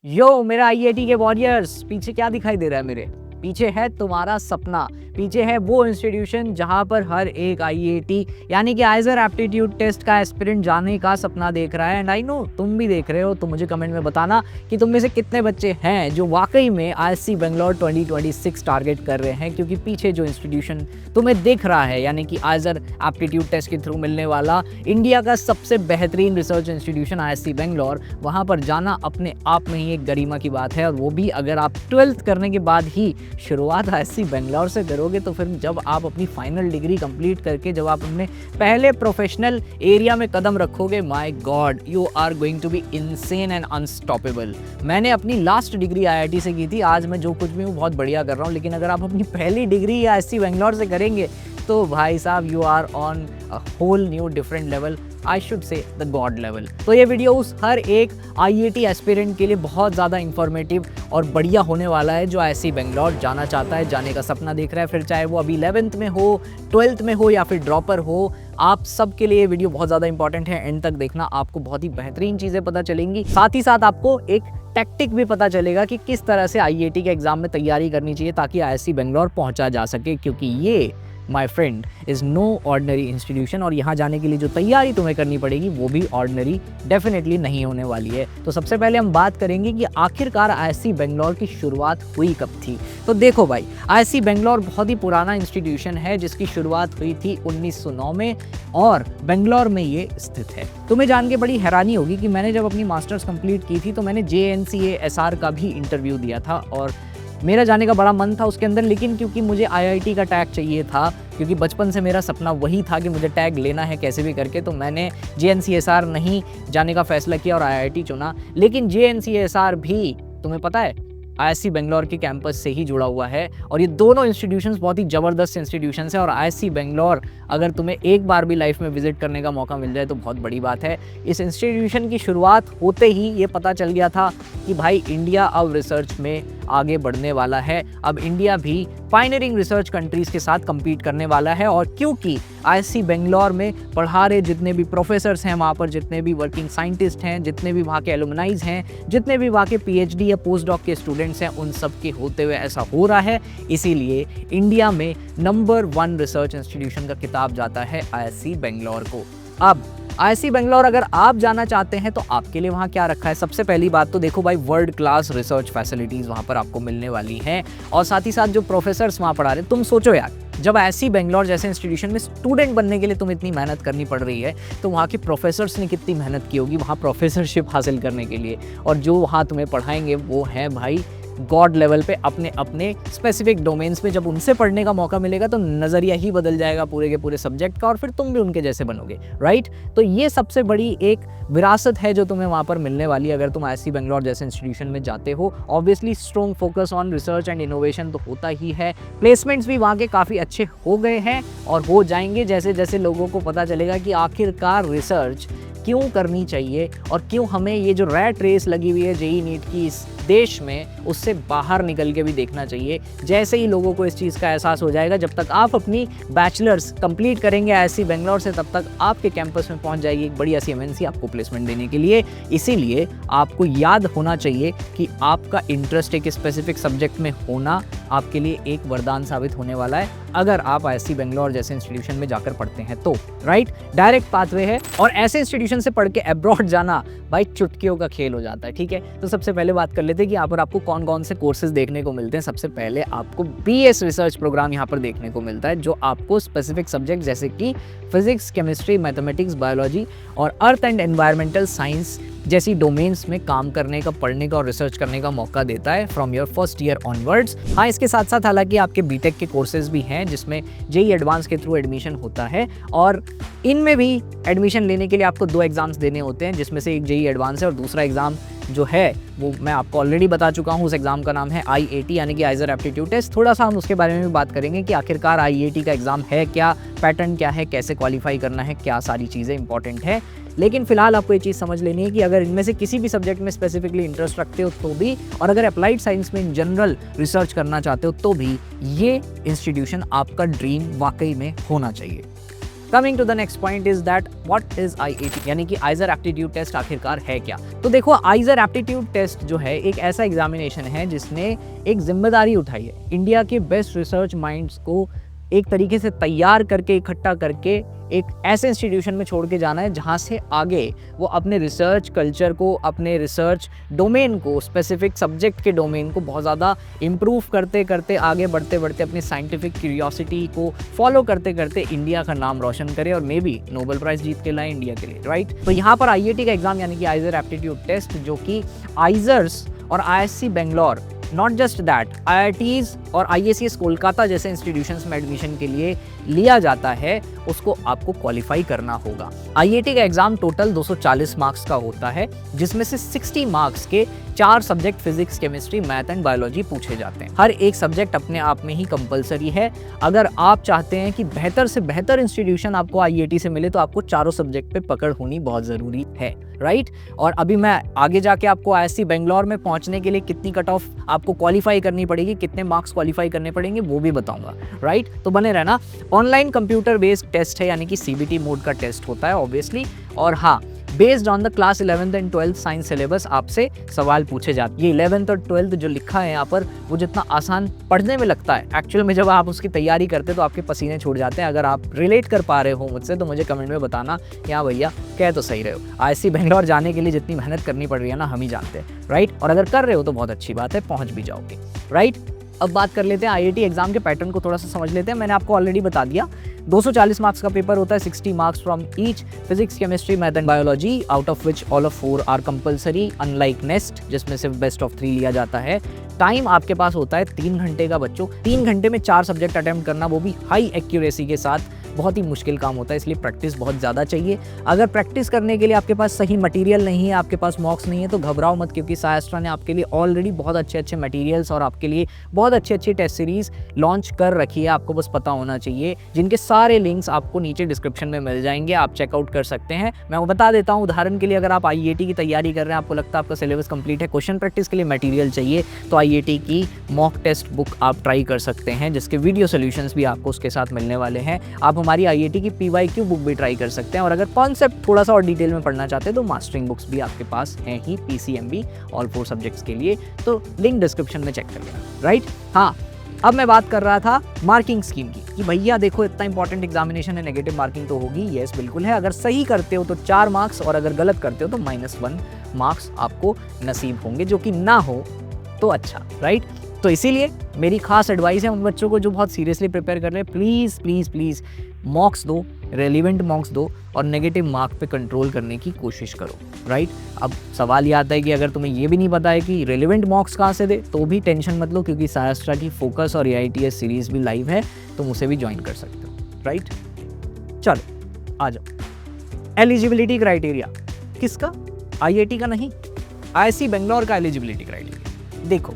यो मेरा आईआईटी के वॉरियर्स, पीछे क्या दिखाई दे रहा है मेरे पीछे? है तुम्हारा सपना। पीछे है वो इंस्टीट्यूशन जहां पर हर एक आईआईटी यानी कि आइजर एप्टीट्यूड टेस्ट का एस्पिरेंट जाने का सपना देख रहा है। एंड आई नो तुम भी देख रहे हो, तो मुझे कमेंट में बताना कि तुम में से कितने बच्चे हैं जो वाकई में आईआईएससी बेंगलोर 2026 टारगेट कर रहे हैं। क्योंकि पीछे जो इंस्टीट्यूशन तुम्हें दिख रहा है यानी कि आइजर एप्टीट्यूड टेस्ट के थ्रू मिलने वाला इंडिया का सबसे बेहतरीन रिसर्च इंस्टीट्यूशन आईआईएससी बेंगलोर, वहाँ पर जाना अपने आप में ही एक गरिमा की बात है। और वो भी अगर आप 12th करने के बाद ही शुरुआत आईआईएससी बेंगलोर से करोगे, तो फिर जब आप अपनी फाइनल डिग्री कंप्लीट करके जब आप अपने पहले प्रोफेशनल एरिया में कदम रखोगे, my God, you are going to be insane and unstoppable. मैंने अपनी लास्ट डिग्री आईआईटी से की थी, आज मैं जो कुछ भी हूँ बहुत बढ़िया कर रहा हूँ। लेकिन अगर आप अपनी पहली डिग्री आईआईएससी बेंगलोर से करेंगे तो भाई साहब you are on a whole new different level, I should say the god level. तो ये वीडियो उस हर एक आईआईटी एस्पिरेंट के लिए बहुत ज़्यादा इंफॉर्मेटिव और बढ़िया होने वाला है जो आईआईएससी बेंगलोर जाना चाहता है, जाने का सपना देख रहा है। फिर चाहे वो अभी 11th में हो, 12th में हो या फिर ड्रॉपर हो, आप सब के लिए ये वीडियो बहुत ज़्यादा इंपॉर्टेंट है। एंड तक देखना, आपको बहुत ही बेहतरीन चीज़ें पता चलेंगी। साथ ही साथ आपको एक टैक्टिक भी पता चलेगा कि किस तरह से आईआईटी के एग्जाम में तैयारी करनी चाहिए ताकि आईआईएससी बेंगलोर पहुंचा जा सके। क्योंकि ये my friend is no ordinary institution, और यहाँ जाने के लिए जो तैयारी तुम्हें करनी पड़ेगी वो भी ऑर्डिनरी डेफिनेटली नहीं होने वाली है। तो सबसे पहले हम बात करेंगे कि आखिरकार आईआईएससी बेंगलोर की शुरुआत हुई कब थी। तो देखो भाई, आईआईएससी बेंगलोर बहुत ही पुराना इंस्टीट्यूशन है जिसकी शुरुआत हुई थी 1909 में, और बेंगलोर में ये स्थित है। तुम्हें जान के बड़ी हैरानी होगी कि मैंने जब अपनी मास्टर्स कंप्लीट की थी तो मैंने JNCASR का भी इंटरव्यू दिया था, और मेरा जाने का बड़ा मन था उसके अंदर। लेकिन क्योंकि मुझे आईआईटी का टैग चाहिए था, क्योंकि बचपन से मेरा सपना वही था कि मुझे टैग लेना है कैसे भी करके, तो मैंने JNCASR नहीं जाने का फैसला किया और आईआईटी चुना। लेकिन JNCASR भी तुम्हें पता है आईआईएससी बेंगलोर के कैंपस से ही जुड़ा हुआ है, और ये दोनों इंस्टीट्यूशंस बहुत ही ज़बरदस्त इंस्टीट्यूशंस हैं। और आईआईएससी बेंगलोर अगर तुम्हें एक बार भी लाइफ में विजिट करने का मौका मिल जाए तो बहुत बड़ी बात है। इस इंस्टीट्यूशन की शुरुआत होते ही ये पता चल गया था कि भाई इंडिया अब रिसर्च में आगे बढ़ने वाला है। अब इंडिया भी पायनियरिंग रिसर्च कंट्रीज़ के साथ कम्पीट करने वाला है। और क्योंकि आईआईएससी बेंगलोर में पढ़ा रहे जितने भी प्रोफेसर्स हैं, वहाँ पर जितने भी वर्किंग साइंटिस्ट हैं, जितने भी वहाँ के एलुमनाइज हैं, जितने भी वहाँ के PhD या पोस्ट डॉक के स्टूडेंट्स हैं, उन सब के होते हुए ऐसा हो रहा है। इसीलिए इंडिया में नंबर 1 रिसर्च इंस्टीट्यूशन का खिताब जाता है आईआईएससी बेंगलोर को। अब आईआईएससी बेंगलोर अगर आप जाना चाहते हैं तो आपके लिए वहाँ क्या रखा है? सबसे पहली बात तो देखो भाई, वर्ल्ड क्लास रिसर्च फैसिलिटीज़ वहाँ पर आपको मिलने वाली हैं। और साथ ही साथ जो प्रोफेसर्स वहाँ पढ़ा रहे हैं, तुम सोचो यार, जब आईआईएससी बेंगलोर जैसे इंस्टीट्यूशन में स्टूडेंट बनने के लिए तुम्हें इतनी मेहनत करनी पड़ रही है, तो वहाँ के प्रोफेसर्स ने कितनी मेहनत की होगी वहाँ प्रोफेसरशिप हासिल करने के लिए। और जो वहाँ तुम्हें पढ़ाएंगे वो हैं भाई गॉड लेवल पे, अपने अपने स्पेसिफिक डोमेन्स में। जब उनसे पढ़ने का मौका मिलेगा तो नज़रिया ही बदल जाएगा पूरे के पूरे सब्जेक्ट का, और फिर तुम भी उनके जैसे बनोगे, राइट? तो ये सबसे बड़ी एक विरासत है जो तुम्हें वहाँ पर मिलने वाली है अगर तुम आईआईएससी बेंगलोर जैसे इंस्टीट्यूशन में जाते हो। Obviously strong focus on research and innovation तो होता ही है। प्लेसमेंट्स भी वहाँ के काफ़ी अच्छे हो गए हैं और हो जाएंगे जैसे जैसे लोगों को पता चलेगा कि आखिरकार रिसर्च क्यों करनी चाहिए और क्यों हमें ये जो रैट रेस लगी हुई है जेईई नीट की इस देश में, उससे बाहर निकल के भी देखना चाहिए। जैसे ही लोगों को इस चीज़ का एहसास हो जाएगा, जब तक आप अपनी बैचलर्स कंप्लीट करेंगे आईआईएससी बेंगलोर से, तब तक आपके कैंपस में पहुंच जाएगी एक बड़ी ऐसी एमएनसी आपको प्लेसमेंट देने के लिए। इसीलिए आपको याद होना चाहिए कि आपका इंटरेस्ट एक स्पेसिफिक सब्जेक्ट में होना आपके लिए एक वरदान साबित होने वाला है अगर आप आईआईएससी बेंगलोर जैसे इंस्टीट्यूशन में जाकर पढ़ते हैं तो, राइट? डायरेक्ट पाथवे है। और ऐसे इंस्टीट्यूशन से पढ़ के अब्रॉड जाना भाई चुटकियों का खेल हो जाता है, ठीक है? तो सबसे पहले बात कर लेते हैं कि यहाँ पर आपको कौन कौन से कोर्सेज देखने को मिलते हैं। सबसे पहले आपको BS रिसर्च प्रोग्राम यहाँ पर देखने को मिलता है, जो आपको स्पेसिफिक सब्जेक्ट जैसे कि फिजिक्स, केमिस्ट्री, मैथमेटिक्स, बायोलॉजी और अर्थ एंड एनवायरमेंटल साइंस जैसी डोमेन्स में काम करने का, पढ़ने का और रिसर्च करने का मौका देता है from your first year onwards. हाँ, इसके साथ साथ हालांकि आपके बीटेक के कोर्सेज भी हैं जिसमें जेईई एडवांस के थ्रू एडमिशन होता है, और इनमें भी एडमिशन लेने के लिए आपको 2 एग्जाम्स देने होते हैं, जिसमें से एक जेईई एडवांस है और दूसरा एग्जाम जो है वो मैं आपको ऑलरेडी बता चुका हूँ। उस एग्जाम का नाम है IAT यानी कि आइजर एप्टीट्यूड टेस्ट। थोड़ा सा हम उसके बारे में भी बात करेंगे कि आखिरकार IAT का एग्जाम है क्या, पैटर्न क्या है, कैसे क्वालिफाई करना है, क्या सारी चीज़ें इंपॉर्टेंट है। लेकिन फिलहाल आपको ये चीज़ समझ लेनी है कि अगर इनमें से किसी भी सब्जेक्ट में स्पेसिफिकली इंटरेस्ट रखते हो तो भी, और अगर अप्लाइड साइंस में इन जनरल रिसर्च करना चाहते हो तो भी, ये इंस्टीट्यूशन आपका ड्रीम वाकई में होना चाहिए। Coming to the next point is that what is IAT यानी कि आइजर एप्टीट्यूड टेस्ट आखिरकार है क्या। तो देखो, आइजर एप्टीट्यूड टेस्ट जो है एक ऐसा एग्जामिनेशन है जिसने एक जिम्मेदारी उठाई है इंडिया के बेस्ट रिसर्च माइंड्स को एक तरीके से तैयार करके, इकट्ठा करके एक ऐसे इंस्टीट्यूशन में छोड़ के जाना है जहाँ से आगे वो अपने रिसर्च कल्चर को, अपने रिसर्च डोमेन को, स्पेसिफिक सब्जेक्ट के डोमेन को बहुत ज़्यादा इम्प्रूव करते करते, आगे बढ़ते बढ़ते अपनी साइंटिफिक क्यूरियोसिटी को फॉलो करते करते इंडिया का नाम रोशन करे और मे बी नोबेल प्राइज़ जीत के लाए इंडिया के लिए, राइट। तो यहाँ पर IAT का एग्ज़ाम यानी कि आइजर एप्टीट्यूड टेस्ट, जो कि आइजर्स और ISC Bangalore, not just that, IITs और IACS कोलकाता जैसे इंस्टीट्यूशंस में एडमिशन के लिए लिया जाता है, उसको आपको क्वालिफाई करना होगा। IAT का एग्जाम टोटल 240 मार्क्स का होता है, जिसमें से 60 मार्क्स के 4 subject physics, chemistry, math and biology पूछे जाते हैं। हर एक सब्जेक्ट अपने आप में ही कंपलसरी है। अगर आप चाहते हैं कि बेहतर से बेहतर इंस्टीट्यूशन आपको IAT से मिले तो आपको चारों सब्जेक्ट पे पकड़ होनी बहुत ज़रूरी है, राइट। और अभी मैं आगे जाके आपको ISC बेंगलोर में पहुंचने के लिए कितनी कट ऑफ आपको क्वालिफाई करनी पड़ेगी, कितने मार्क्स क्वालिफाई करने पड़ेंगे, वो भी बताऊंगा, राइट। तो बने रहना। ऑनलाइन कंप्यूटर बेस्ड टेस्ट है यानी कि CBT मोड का टेस्ट होता है ऑब्वियसली। और हाँ, based on the class 11th and 12th science syllabus आपसे सवाल पूछे जाते हैं। ये 11th और 12th जो लिखा है यहाँ पर, वो जितना आसान पढ़ने में लगता है, एक्चुअल में जब आप उसकी तैयारी करते हैं तो आपके पसीने छूट जाते हैं। अगर आप रिलेट कर पा रहे हो मुझसे तो मुझे कमेंट में बताना कि हाँ भैया कह तो सही रहे हो। ISC बेंगलोर जाने के लिए जितनी मेहनत करनी पड़ रही है ना, हम ही जानते हैं, राइट। और अगर कर रहे हो तो बहुत अच्छी बात है, पहुँच भी जाओगे, राइट। अब बात कर लेते हैं IAT एग्जाम के पैटर्न को थोड़ा सा समझ लेते हैं। मैंने आपको ऑलरेडी बता दिया, 240 मार्क्स का पेपर होता है, 60 marks from each, physics, chemistry, math and biology, out of which all of 4 are compulsory, unlike NEST जिसमें सिर्फ बेस्ट ऑफ 3 लिया जाता है। टाइम आपके पास होता है 3 घंटे का बच्चों। 3 घंटे में 4 सब्जेक्ट अटेम्प्ट करना, वो भी हाई एक्यूरेसी के साथ, बहुत ही मुश्किल काम होता है, इसलिए प्रैक्टिस बहुत ज़्यादा चाहिए। अगर प्रैक्टिस करने के लिए आपके पास सही मटेरियल नहीं है, आपके पास मॉक्स नहीं है, तो घबराओ मत, क्योंकि साइस्ट्रा ने आपके लिए ऑलरेडी बहुत अच्छे अच्छे मटेरियल्स और आपके लिए बहुत अच्छी अच्छी टेस्ट सीरीज़ लॉन्च कर रखी है। आपको बस पता होना चाहिए, जिनके सारे लिंक्स आपको नीचे डिस्क्रिप्शन में मिल जाएंगे, आप चेकआउट कर सकते हैं। मैं वो बता देता हूँ, उदाहरण के लिए अगर आप IAT की तैयारी कर रहे हैं, आपको लगता है आपका सिलेबस कंप्लीट है, क्वेश्चन प्रैक्टिस के लिए मटेरियल चाहिए, तो IAT की मॉक टेस्ट बुक आप ट्राई कर सकते हैं, जिसके वीडियो सोल्यूशंस भी आपको उसके साथ मिलने वाले हैं। आप हमारी IAT की PYQ बुक भी ट्राई कर सकते हैं, और अगर कॉन्सेप्ट थोड़ा सा और डिटेल में पढ़ना चाहते हैं तो मास्टरिंग बुक्स भी आपके पास हैं ही, PCMB ऑल 4 सब्जेक्ट्स के लिए, तो लिंक डिस्क्रिप्शन में चेक कर लेना, राइट। हाँ, अब मैं बात कर रहा था मार्किंग स्कीम की कि भैया देखो इतना इंपॉर्टेंट एग्जामिनेशन है, नेगेटिव मार्किंग तो होगी। यस बिल्कुल है, अगर सही करते हो तो 4 मार्क्स और अगर गलत करते हो तो -1 मार्क्स आपको नसीब होंगे, जो कि ना हो तो अच्छा, राइट। तो इसीलिए मेरी खास एडवाइस है उन बच्चों को जो बहुत सीरियसली प्रिपेयर कर रहे हैं, प्लीज़ प्लीज़ प्लीज़ मॉक्स दो, रेलिवेंट मॉक्स दो और नेगेटिव मार्क पे कंट्रोल करने की कोशिश करो, राइट। अब सवाल ये आता है कि अगर तुम्हें ये भी नहीं पता है कि रेलिवेंट मॉक्स कहाँ से दे, तो भी टेंशन मत लो, क्योंकि साइस्ट्रा की फोकस और AITS सीरीज़ भी लाइव है, तुम उसे भी ज्वाइन कर सकते हो, राइट। चलो आ जाओ। एलिजिबिलिटी क्राइटेरिया किसका? IAT का नहीं, ISC बेंगलोर का एलिजिबिलिटी क्राइटेरिया। देखो,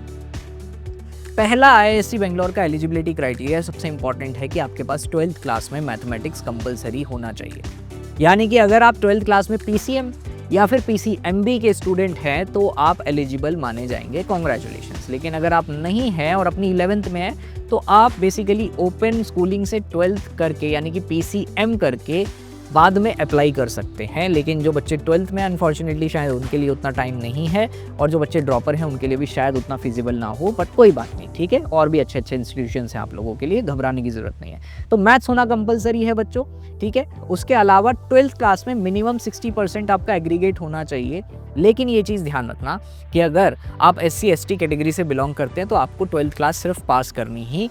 पहला ISC बेंगलोर का एलिजिबिलिटी क्राइटेरिया सबसे इंपॉर्टेंट है कि आपके पास 12th क्लास में मैथमेटिक्स कंपलसरी होना चाहिए। यानी कि अगर आप 12th क्लास में PCM या फिर PCMB के स्टूडेंट हैं तो आप एलिजिबल माने जाएंगे, कॉन्ग्रेचुलेशंस। लेकिन अगर आप नहीं हैं और अपनी 11th में हैं तो आप बेसिकली ओपन स्कूलिंग से 12th करके यानी कि PCM करके बाद में अप्लाई कर सकते हैं। लेकिन जो बच्चे 12th में अनफॉर्चुनेटली शायद उनके लिए उतना टाइम नहीं है, और जो बच्चे ड्रॉपर हैं उनके लिए भी शायद उतना फिजिबल ना हो, बट कोई बात नहीं, ठीक है। और भी अच्छे अच्छे इंस्टीट्यूशंस हैं आप लोगों के लिए, घबराने की ज़रूरत नहीं है। तो मैथ्स होना कंपलसरी है बच्चों, ठीक है। उसके अलावा 12th क्लास में मिनिमम 60% आपका एग्रीगेट होना चाहिए। लेकिन ये चीज़ ध्यान रखना कि अगर आप SC/ST कैटेगरी से बिलोंग करते हैं तो आपको 12th क्लास सिर्फ पास करनी ही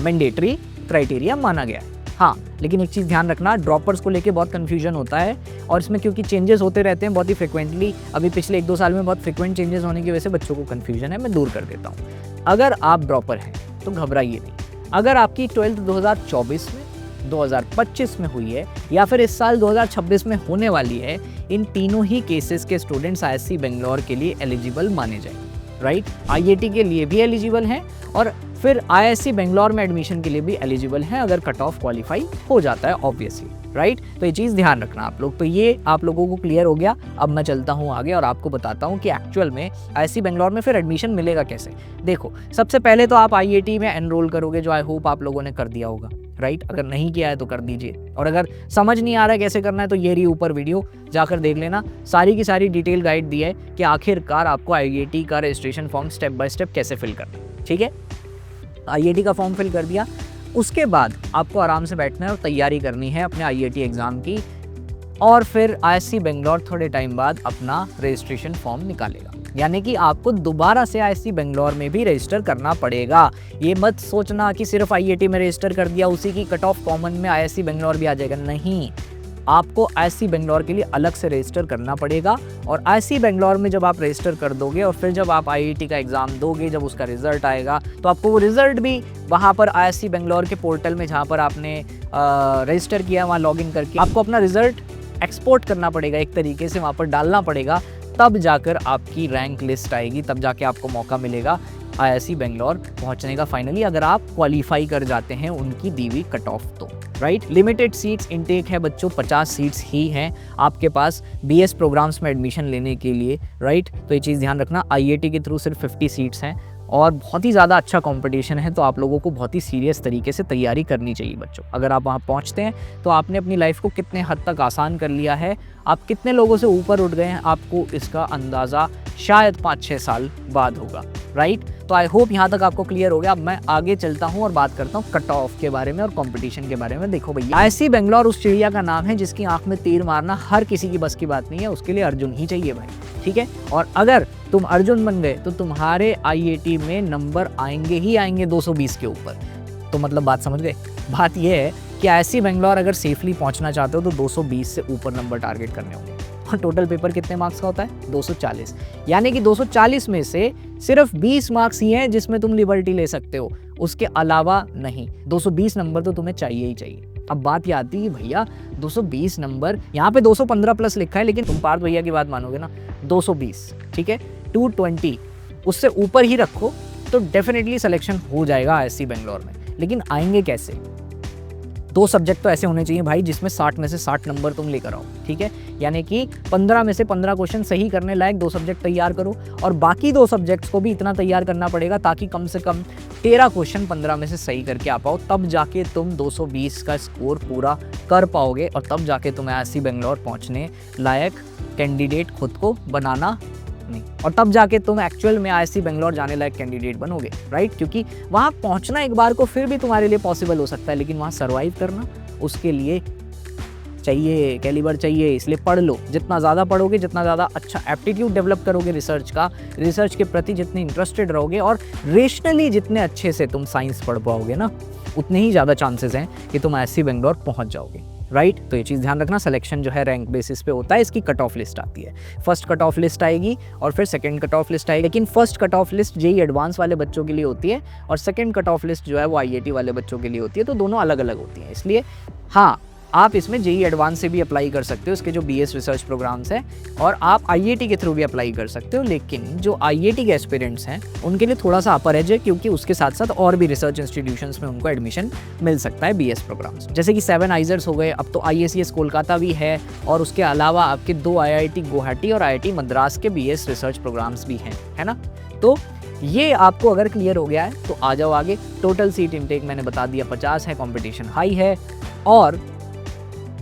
मैंडेटरी क्राइटेरिया माना गया है। हाँ, लेकिन एक चीज़ ध्यान रखना, ड्रॉपर्स को लेके बहुत कन्फ्यूजन होता है, और इसमें क्योंकि चेंजेस होते रहते हैं बहुत ही फ्रिक्वेंटली, अभी पिछले 1-2 साल में बहुत फ्रिक्वेंट चेंजेस होने की वजह से बच्चों को कन्फ्यूजन है, मैं दूर कर देता हूँ। अगर आप ड्रॉपर हैं तो घबराइए नहीं। अगर आपकी 12th 2024 में, 2025 में हुई है या फिर इस साल 2026 में होने वाली है, इन तीनों ही केसेस के स्टूडेंट्स ISC बेंगलोर के लिए एलिजिबल माने जाएंगे, राइट। IAT के लिए भी एलिजिबल हैं और फिर ISC बेंगलोर में एडमिशन के लिए भी एलिजिबल हैं अगर कट ऑफ क्वालिफाई हो जाता है ऑब्वियसली, राइट। तो ये चीज़ ध्यान रखना आप लोग। तो ये आप लोगों को क्लियर हो गया। अब मैं चलता हूँ आगे और आपको बताता हूँ कि एक्चुअल में ISC बेंगलोर में फिर एडमिशन मिलेगा कैसे। देखो, सबसे पहले तो आप IAT में एनरोल करोगे, जो आई होप आप लोगों ने कर दिया होगा, राइट। अगर नहीं किया है तो कर दीजिए, और अगर समझ नहीं आ रहा है कैसे करना है तो ये रही ऊपर वीडियो, जाकर देख लेना। सारी की सारी डिटेल गाइड दी है कि आखिरकार आपको IIT का registration form step by step कैसे फिल करना है। ठीक है, IIT का फॉर्म फिल कर दिया, उसके बाद आपको आराम से बैठना है और तैयारी करनी है अपने IIT एग्ज़ाम की, और फिर ISC बेंगलोर थोड़े टाइम बाद अपना रजिस्ट्रेशन फॉर्म निकालेगा। यानी कि आपको दोबारा से ISC बेंगलोर में भी रजिस्टर करना पड़ेगा। ये मत सोचना कि सिर्फ IIT में रजिस्टर कर दिया, उसी की कट ऑफ कॉमन में ISC बेंगलोर भी आ जाएगा। नहीं, आपको ISC बेंगलोर के लिए अलग से रजिस्टर करना पड़ेगा, और ISC बेंगलोर में जब आप रजिस्टर कर दोगे और फिर जब आप IIT का एग्ज़ाम दोगे, जब उसका रिजल्ट आएगा तो आपको वो रिजल्ट भी वहाँ पर ISC बेंगलोर के पोर्टल में जहाँ पर आपने रजिस्टर किया वहाँ लॉगिन करके आपको अपना रिजल्ट एक्सपोर्ट करना पड़ेगा, एक तरीके से वहाँ पर डालना पड़ेगा। तब जाकर आपकी रैंक लिस्ट आएगी, तब जाके आपको मौका मिलेगा ISC बेंगलोर पहुंचने का फाइनली, अगर आप क्वालिफाई कर जाते हैं उनकी दी हुई कट ऑफ तो। राइट, लिमिटेड सीट्स इनटेक है बच्चों, 50 सीट्स ही हैं आपके पास BS प्रोग्राम्स में एडमिशन लेने के लिए। राइट, तो ये चीज़ ध्यान रखना, IIT के थ्रू सिर्फ 50 सीट्स हैं और बहुत ही ज़्यादा अच्छा कंपटीशन है, तो आप लोगों को बहुत ही सीरियस तरीके से तैयारी करनी चाहिए बच्चों। अगर आप वहाँ पहुँचते हैं तो आपने अपनी लाइफ को कितने हद तक आसान कर लिया है, आप कितने लोगों से ऊपर उठ गए हैं, आपको इसका अंदाज़ा शायद 5-6 साल बाद होगा। राइट, तो आई होप यहाँ तक आपको क्लियर हो गया। अब मैं आगे चलता हूँ और बात करता हूँ कट ऑफ के बारे में और कंपटीशन के बारे में। देखो भैया, ISC बेंगलोर उस चिड़िया का नाम है जिसकी आंख में तीर मारना हर किसी की बस की बात नहीं है, उसके लिए अर्जुन ही चाहिए भाई। ठीक है, और अगर तुम अर्जुन बन गए तो तुम्हारे IIT में नंबर आएंगे ही आएंगे 220 के ऊपर। तो मतलब बात समझ गए। बात यह है कि ISC बेंगलोर अगर सेफली पहुंचना चाहते हो तो 220 से ऊपर नंबर टारगेट करने होंगे। और टोटल पेपर कितने मार्क्स का होता है? 240। यानी कि 240 में से सिर्फ 20 मार्क्स ही हैं जिसमें तुम लिबर्टी ले सकते हो, उसके अलावा नहीं। 220 नंबर तो तुम्हें चाहिए ही चाहिए। अब बात ये आती है भैया 220 नंबर, यहाँ पे 215 प्लस लिखा है, लेकिन तुम पार्थ भैया की बात मानोगे ना, 220 ठीक है, 220 उससे ऊपर ही रखो तो डेफिनेटली सिलेक्शन हो जाएगा ISC बेंगलोर में। लेकिन आएंगे कैसे? 2 सब्जेक्ट तो ऐसे होने चाहिए भाई जिसमें 60 में से 60 नंबर तुम लेकर आओ। ठीक है, यानी कि 15 में से 15 क्वेश्चन सही करने लायक 2 सब्जेक्ट तैयार करो, और बाकी 2 सब्जेक्ट्स को भी इतना तैयार करना पड़ेगा ताकि कम से कम 13 क्वेश्चन 15 में से सही करके आ पाओ। तब जाके तुम 220 का स्कोर पूरा कर पाओगे, और तब जाके तुम ISC बेंगलोर पहुंचने लायक कैंडिडेट खुद को बनाना नहीं, और तब जाके तुम एक्चुअल में ISC बेंगलोर जाने लायक कैंडिडेट बनोगे। राइट, क्योंकि वहाँ पहुँचना एक बार को फिर भी तुम्हारे लिए पॉसिबल हो सकता है, लेकिन वहाँ सर्वाइव करना उसके लिए चाहिए कैलिबर चाहिए। इसलिए पढ़ लो, जितना ज़्यादा पढ़ोगे, जितना ज़्यादा अच्छा एप्टीट्यूड डेवलप करोगे रिसर्च का, रिसर्च के प्रति जितने इंटरेस्टेड रहोगे और रेशनली जितने अच्छे से तुम साइंस पढ़ पाओगे ना, उतने ही ज़्यादा चांसेस हैं कि तुम ISC बेंगलोर पहुँच जाओगे। राइट, तो ये चीज़ ध्यान रखना, सिलेक्शन जो है रैंक बेसिस पे होता है, इसकी कट ऑफ लिस्ट आती है। फर्स्ट कट ऑफ लिस्ट आएगी और फिर सेकंड कट ऑफ लिस्ट आएगी, लेकिन first cut off list JEE advance वाले बच्चों के लिए होती है और सेकंड कट ऑफ लिस्ट जो है वो IIT वाले बच्चों के लिए होती है, तो दोनों अलग अलग होती हैं। इसलिए हाँ, आप इसमें JEE एडवांस से भी अप्लाई कर सकते हो, इसके जो BS रिसर्च प्रोग्राम्स हैं, और आप IIT के थ्रू भी अप्लाई कर सकते हो। लेकिन जो IIT के एस्पिरेंट्स हैं उनके लिए थोड़ा सा अपर एज है, क्योंकि उसके साथ साथ और भी रिसर्च इंस्टीट्यूशंस में उनको एडमिशन मिल सकता है BS प्रोग्राम्स, जैसे कि 7 आइजर्स हो गए, अब तो IACS कोलकाता भी है, और उसके अलावा आपके 2 IIT गुवाहाटी और IIT मद्रास के BS रिसर्च प्रोग्राम्स भी हैं, है ना। तो ये आपको अगर क्लियर हो गया है तो आ जाओ आगे। टोटल सीट इनटेक मैंने बता दिया 50 है, कंपटीशन हाई है। और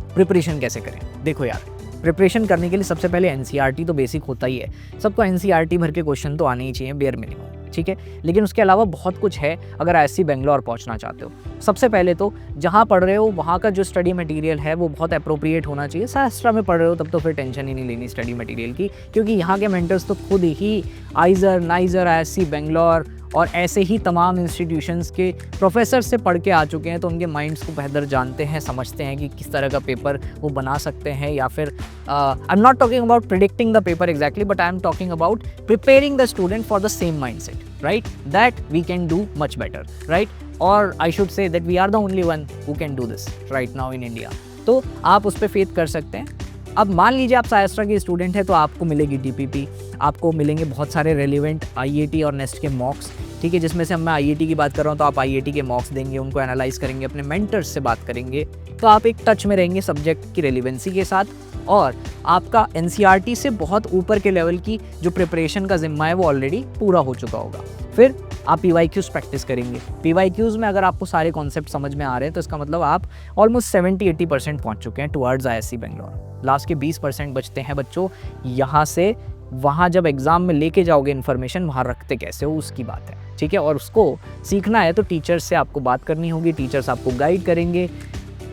प्रिपरेशन कैसे करें? देखो यार, प्रिपरेशन करने के लिए सबसे पहले NCERT तो बेसिक होता ही है, सबको NCERT भर के क्वेश्चन तो आने ही चाहिए बेयर मिनिमम। ठीक है, लेकिन उसके अलावा बहुत कुछ है अगर ISC बेंगलोर पहुंचना चाहते हो। सबसे पहले तो जहां पढ़ रहे हो वहां का जो स्टडी मटेरियल है वो बहुत अप्रोप्रिएट होना चाहिए। सहस्त्रा में पढ़ रहे हो तब तो फिर टेंशन ही नहीं लेनी स्टडी मटेरियल की, क्योंकि यहाँ के मेंटर्स तो खुद ही आइजर, नाइजर, ISC बेंगलोर और ऐसे ही तमाम इंस्टीट्यूशंस के प्रोफेसर से पढ़ के आ चुके हैं, तो उनके माइंड्स को बेहतर जानते हैं, समझते हैं कि किस तरह का पेपर वो बना सकते हैं। या फिर I am not talking about predicting the paper exactly, but I am talking about preparing the student for the same mindset, right, that we can do much better, right, और I should say that we are the only one who can do this right now in India. तो आप उस पर faith कर सकते हैं। अब मान लीजिए आप सहस्त्रा के स्टूडेंट हैं तो आपको मिलेगी DPP, आपको मिलेंगे बहुत सारे रेलिवेंट IIT और नेस्ट के मॉक्स। ठीक है, जिसमें से मैं IIT की बात कर रहा हूँ तो आप IIT के मॉक्स देंगे, उनको एनालाइज करेंगे, अपने मेंटर्स से बात करेंगे, तो आप एक टच में रहेंगे सब्जेक्ट की रेलिवेंसी के साथ, और आपका NCERT से बहुत ऊपर के लेवल की जो प्रिपरेशन का जिम्मा है वो ऑलरेडी पूरा हो चुका होगा। फिर आप PYQs प्रैक्टिस करेंगे। PYQs में अगर आपको सारे कॉन्सेप्ट समझ में आ रहे हैं तो इसका मतलब आप ऑलमोस्ट 70-80% पहुँच चुके हैं टुवर्ड्स ISC बेंगलोर। लास्ट के 20% बचते हैं बच्चों, यहाँ से वहाँ जब एग्ज़ाम में लेके जाओगे इन्फॉर्मेशन, वहाँ रखते कैसे हो उसकी बात है, ठीक है। और उसको सीखना है तो टीचर्स से आपको बात करनी होगी, टीचर्स आपको गाइड करेंगे,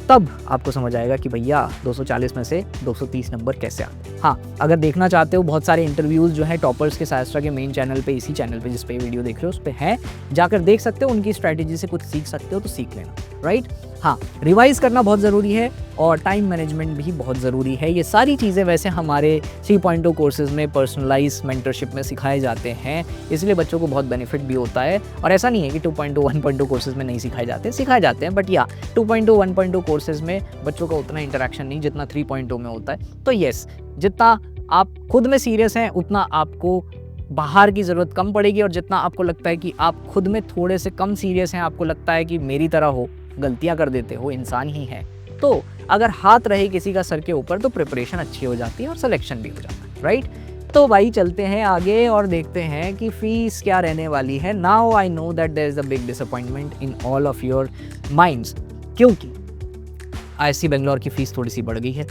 तब आपको समझ आएगा कि भैया 240 में से 230 नंबर कैसे आते हैं। हाँ, अगर देखना चाहते हो बहुत सारे इंटरव्यूज़ जो है टॉपर्स के साइंस्टा के मेन चैनल पे, इसी चैनल पे जिस पे वीडियो देख रहे हो उस पे है, जाकर देख सकते हो, उनकी स्ट्रैटेजी से कुछ सीख सकते हो तो सीख लेना, राइट। हाँ, रिवाइज़ करना बहुत ज़रूरी है और टाइम मैनेजमेंट भी बहुत ज़रूरी है। ये सारी चीज़ें वैसे हमारे 3.0 कोर्सेज़ में पर्सनलाइज मेंटरशिप में सिखाए जाते हैं, इसलिए बच्चों को बहुत बेनिफिट भी होता है। और ऐसा नहीं है कि 2.0 1.0 कोर्सेज़ में नहीं सिखाए जाते हैं, बट या 2.0 1.0 कोर्सेज़ में बच्चों का उतना इंटरेक्शन नहीं जितना 3.0 में होता है। तो येस, जितना आप खुद में सीरियस हैं उतना आपको बाहर की ज़रूरत कम पड़ेगी, और जितना आपको लगता है कि आप खुद में थोड़े से कम सीरियस हैं, आपको लगता है कि मेरी तरह हो, गलतियां कर देते हो, इंसान ही है, तो अगर हाथ रहे किसी का सर के ऊपर तो प्रिपरेशन अच्छी हो जाती है और सिलेक्शन भी हो जाता है, राइट। तो भाई चलते हैं आगे और देखते हैं कि फ़ीस क्या रहने वाली है। Now I know that there is a big disappointment in all of your minds, क्योंकि ISC बेंगलोर की फ़ीस थोड़ी सी बढ़ गई है,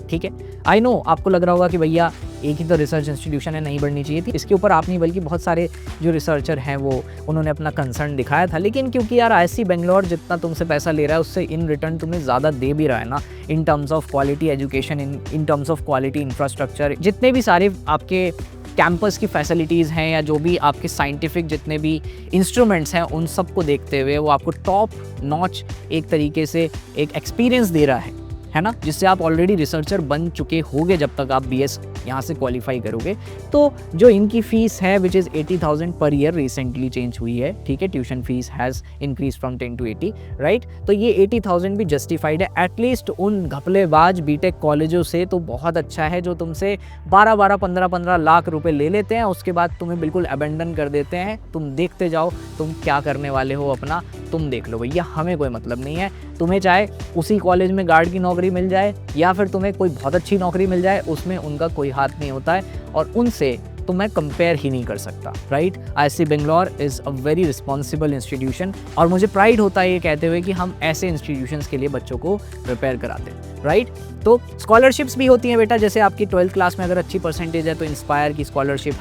ठीक है। आई नो आपको लग रहा होगा कि भैया एक ही तो रिसर्च इंस्टीट्यूशन है, नहीं बढ़नी चाहिए थी। इसके ऊपर आप नहीं बल्कि बहुत सारे जो रिसर्चर हैं वो उन्होंने अपना कंसर्न दिखाया था, लेकिन क्योंकि यार ISC बेंगलोर जितना तुमसे पैसा ले रहा है उससे इन रिटर्न तुम्हें ज़्यादा दे भी रहा है ना, in terms of quality education, in terms of quality infrastructure, जितने भी सारे आपके कैंपस की फैसिलिटीज़ हैं या जो भी आपके साइंटिफिक जितने भी इंस्ट्रूमेंट्स हैं, उन सब को देखते हुए वो आपको टॉप नॉच एक तरीके से एक एक्सपीरियंस दे रहा है ना, जिससे आप ऑलरेडी रिसर्चर बन चुके होगे जब तक आप BS यहाँ से क्वालिफाई करोगे। तो जो इनकी फ़ीस है which is 80,000 per year, recently change हुई है, ठीक है। Tuition fees has increase from 10 to 80, right. तो ये 80,000 भी जस्टिफाइड है, एटलीस्ट उन घपलेबाज बीटेक कॉलेजों से तो बहुत अच्छा है जो तुमसे 12-12, 15-15 लाख रुपए ले लेते हैं, उसके बाद तुम्हें बिल्कुल अबेंडन कर देते हैं। तुम देखते जाओ तुम क्या करने वाले हो, अपना तुम देख लो भैया, हमें कोई मतलब नहीं है। तुम्हें चाहे उसी कॉलेज में गार्ड की नौकरी मिल जाए या फिर तुम्हें कोई बहुत अच्छी नौकरी मिल जाए, उसमें उनका कोई हाथ नहीं होता है और उनसे तो मैं कंपेयर ही नहीं कर सकता, right. ISC Bangalore is a very responsible institution और मुझे प्राइड होता है ये कहते हुए कि हम ऐसे इंस्टीट्यूशंस के लिए बच्चों को प्रिपेयर कराते हैं, राइट। तो स्कॉलरशिप्स भी होती हैं बेटा, जैसे आपकी 12th क्लास में अगर अच्छी परसेंटेज है तो इंस्पायर की स्कॉलरशिप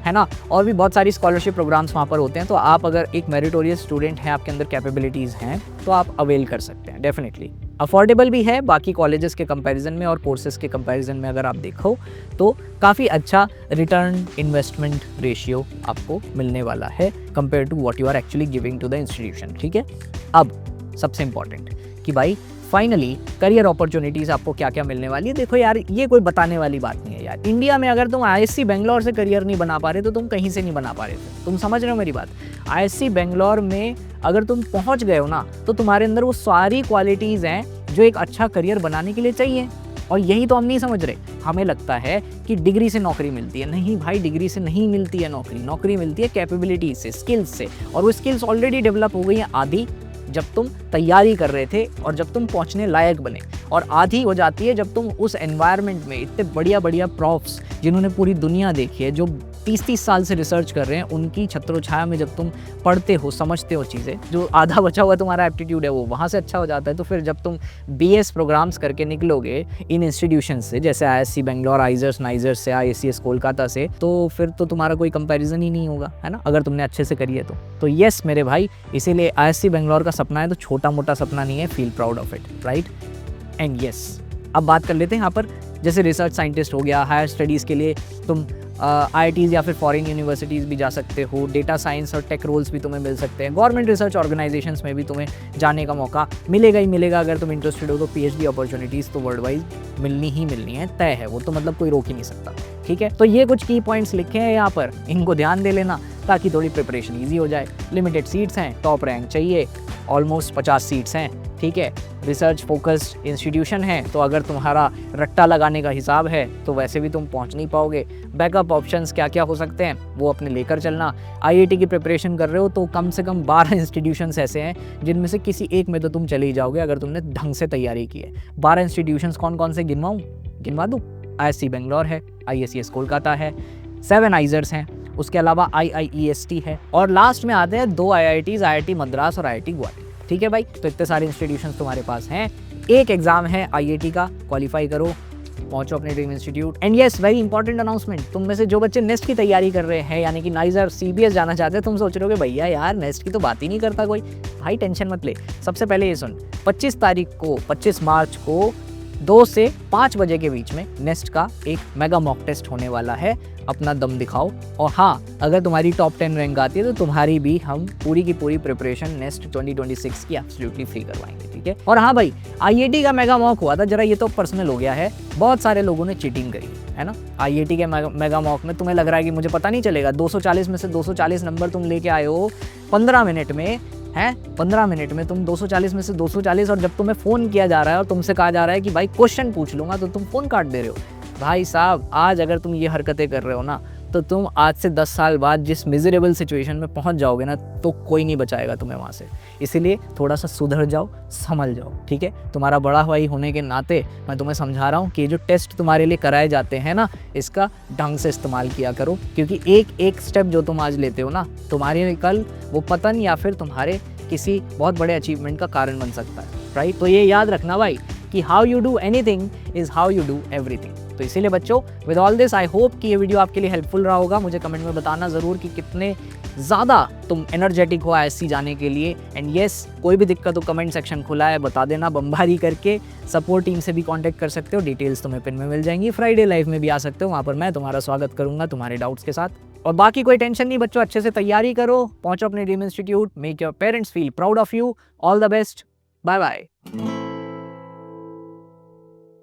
है ना, और भी बहुत सारी स्कॉलरशिप प्रोग्राम्स वहाँ पर होते हैं। तो आप अगर एक मेरिटोरियस स्टूडेंट हैं, आपके अंदर कैपेबिलिटीज़ हैं, तो आप अवेल कर सकते हैं, डेफिनेटली। अफोर्डेबल भी है बाकी कॉलेजेस के कंपैरिजन में और कोर्सेज के कंपैरिजन में अगर आप देखो तो काफ़ी अच्छा रिटर्न इन्वेस्टमेंट रेशियो आपको मिलने वाला है compare to what you are actually giving to the institution, ठीक है। अब सबसे इम्पॉर्टेंट कि भाई फाइनली करियर अपॉर्चुनिटीज़ आपको क्या क्या मिलने वाली है। देखो यार, ये कोई बताने वाली बात नहीं है यार। इंडिया में अगर तुम ISC बेंगलोर से करियर नहीं बना पा रहे तो तुम कहीं से नहीं बना पा रहे थे। तुम समझ रहे हो मेरी बात। ISC बेंगलोर में अगर तुम पहुंच गए हो ना, तो तुम्हारे अंदर वो सारी क्वालिटीज़ हैं जो एक अच्छा करियर बनाने के लिए चाहिए, और यही तो हम नहीं समझ रहे। हमें लगता है कि डिग्री से नौकरी मिलती है। नहीं भाई, डिग्री से नहीं मिलती है नौकरी। नौकरी मिलती है कैपेबिलिटी से, स्किल्स से, और वो स्किल्स ऑलरेडी डेवलप हो गई हैं आधी जब तुम तैयारी कर रहे थे और जब तुम पहुंचने लायक बने, और आधी हो जाती है जब तुम उस एनवायरनमेंट में इतने बढ़िया बढ़िया प्रॉफ्स जिन्होंने पूरी दुनिया देखी है, जो 30-30 साल से रिसर्च कर रहे हैं, उनकी छत्रोछाया में जब तुम पढ़ते हो, समझते हो चीज़ें, जो आधा बचा हुआ तुम्हारा एप्टीट्यूड है वो वहाँ से अच्छा हो जाता है। तो फिर जब तुम BS प्रोग्राम्स करके निकलोगे इन इंस्टीट्यूशन से, जैसे ISC बेंगलोर, आइजर्स, नाइजर्स से, IACS कोलकाता से, तो फिर तो तुम्हारा कोई कंपैरिजन ही नहीं होगा, है ना, अगर तुमने अच्छे से करी है तो येस मेरे भाई, इसीलिए ISC बेंगलोर का सपना है तो छोटा मोटा सपना नहीं है। Feel proud of it, right. And yes, अब बात कर लेते हैं यहाँ पर, जैसे रिसर्च साइंटिस्ट हो गया, हायर स्टडीज़ के लिए तुम IITs या फिर फॉरेन यूनिवर्सिटीज़ भी जा सकते हो, डेटा साइंस और टेक रोल्स भी तुम्हें मिल सकते हैं, गवर्नमेंट रिसर्च ऑर्गेनाइजेशंस में भी तुम्हें जाने का मौका मिलेगा ही मिलेगा। अगर तुम इंटरेस्टेड हो तो PhD अपॉर्चुनिटीज़ तो वर्ल्ड वाइज मिलनी ही मिलनी है, तय है वो तो, मतलब कोई रोक ही नहीं सकता, ठीक है। तो ये कुछ की पॉइंट्स लिखे हैं यहाँ पर, इनको ध्यान दे लेना ताकि थोड़ी प्रिपरेशन ईजी हो जाए। लिमिटेड सीट्स हैं, टॉप रैंक चाहिए, ऑलमोस्ट 50 सीट्स हैं, ठीक है। रिसर्च फोकस्ड इंस्टीट्यूशन है, तो अगर तुम्हारा रट्टा लगाने का हिसाब है तो वैसे भी तुम पहुंच नहीं पाओगे। बैकअप ऑप्शंस क्या क्या हो सकते हैं वो अपने लेकर चलना। IIT की प्रिपरेशन कर रहे हो तो कम से कम 12 इंस्टीट्यूशंस ऐसे हैं जिनमें से किसी एक में तो तुम चले ही जाओगे अगर तुमने ढंग से तैयारी की है। 12 इंस्टीट्यूशंस कौन कौन से गिनवाऊँ? गिनवा दूँ? ISC बेंगलोर है, IACS कोलकाता है, 7 आइजर्स हैं, उसके अलावा IIEST है, और लास्ट में आते हैं 2 IITs, IIT मद्रास और IIT गुवाहाटी। ठीक है भाई, तो इतने सारे इंस्टीट्यूशंस तुम्हारे पास हैं। एक एग्जाम है IIT का, क्वालिफाई करो, पहुंचो अपने dream institute. And yes, very important announcement, तुम में से जो बच्चे नेस्ट की तैयारी कर रहे हैं, यानी कि नाइस और CBS जाना चाहते हैं, तुम सोच रहे हो कि भैया यार नेस्ट की तो बात ही नहीं करता कोई। भाई टेंशन मत ले, सबसे पहले ये सुन, 25 मार्च को 2 से 5 बजे के बीच में नेस्ट का एक मेगा मॉक टेस्ट होने वाला है। अपना दम दिखाओ, और हाँ, अगर तुम्हारी टॉप 10 रैंक आती है तो तुम्हारी भी हम पूरी की पूरी प्रिपरेशन नेस्ट 2026 की एब्सोल्युटली फ्री करवाएंगे। ठीक है, और हाँ भाई, IIT का मेगा मॉक हुआ था, जरा ये तो पर्सनल हो गया है, बहुत सारे लोगों ने चीटिंग करी है ना। IIT के मेगा मॉक में तुम्हें लग रहा है कि मुझे पता नहीं चलेगा, 240 में से 240 नंबर तुम लेके आए हो 15 मिनट में, हैं 15 मिनट में तुम 240 में से 240, और जब तुम्हें फ़ोन किया जा रहा है और तुमसे कहा जा रहा है कि भाई क्वेश्चन पूछ लूँगा, तो तुम फ़ोन काट दे रहे हो। भाई साहब, आज अगर तुम ये हरकतें कर रहे हो ना, तो तुम आज से 10 साल बाद जिस मिजरेबल सिचुएशन में पहुंच जाओगे ना, तो कोई नहीं बचाएगा तुम्हें वहाँ से। इसीलिए थोड़ा सा सुधर जाओ, संभल जाओ। ठीक है, तुम्हारा बड़ा भाई होने के नाते मैं तुम्हें समझा रहा हूँ कि ये जो टेस्ट तुम्हारे लिए कराए जाते हैं ना, इसका ढंग से इस्तेमाल किया करो, क्योंकि एक एक स्टेप जो तुम आज लेते हो ना, तुम्हारे लिए कल वो पतन या फिर तुम्हारे किसी बहुत बड़े अचीवमेंट का कारण बन सकता है। राइट, तो ये याद रखना भाई कि how you do anything is how you do everything. तो इसीलिए बच्चों, with all this I hope कि ये वीडियो आपके लिए हेल्पफुल रहा होगा। मुझे कमेंट में बताना ज़रूर कि कितने ज़्यादा तुम एनर्जेटिक हो ISC जाने के लिए। एंड येस, कोई भी दिक्कत हो कमेंट सेक्शन खुला है, बता देना, बमबारी करके। सपोर्ट टीम से भी कांटेक्ट कर सकते हो, डिटेल्स तुम्हें पिन में मिल जाएंगी। फ्राइडे लाइव में भी आ सकते हो, वहाँ पर मैं तुम्हारा स्वागत करूँगा तुम्हारे डाउट्स के साथ। और बाकी कोई टेंशन नहीं बच्चों, अच्छे से तैयारी करो, पहुँचो अपने dream institute, make your parents feel proud of you. All the best, bye bye.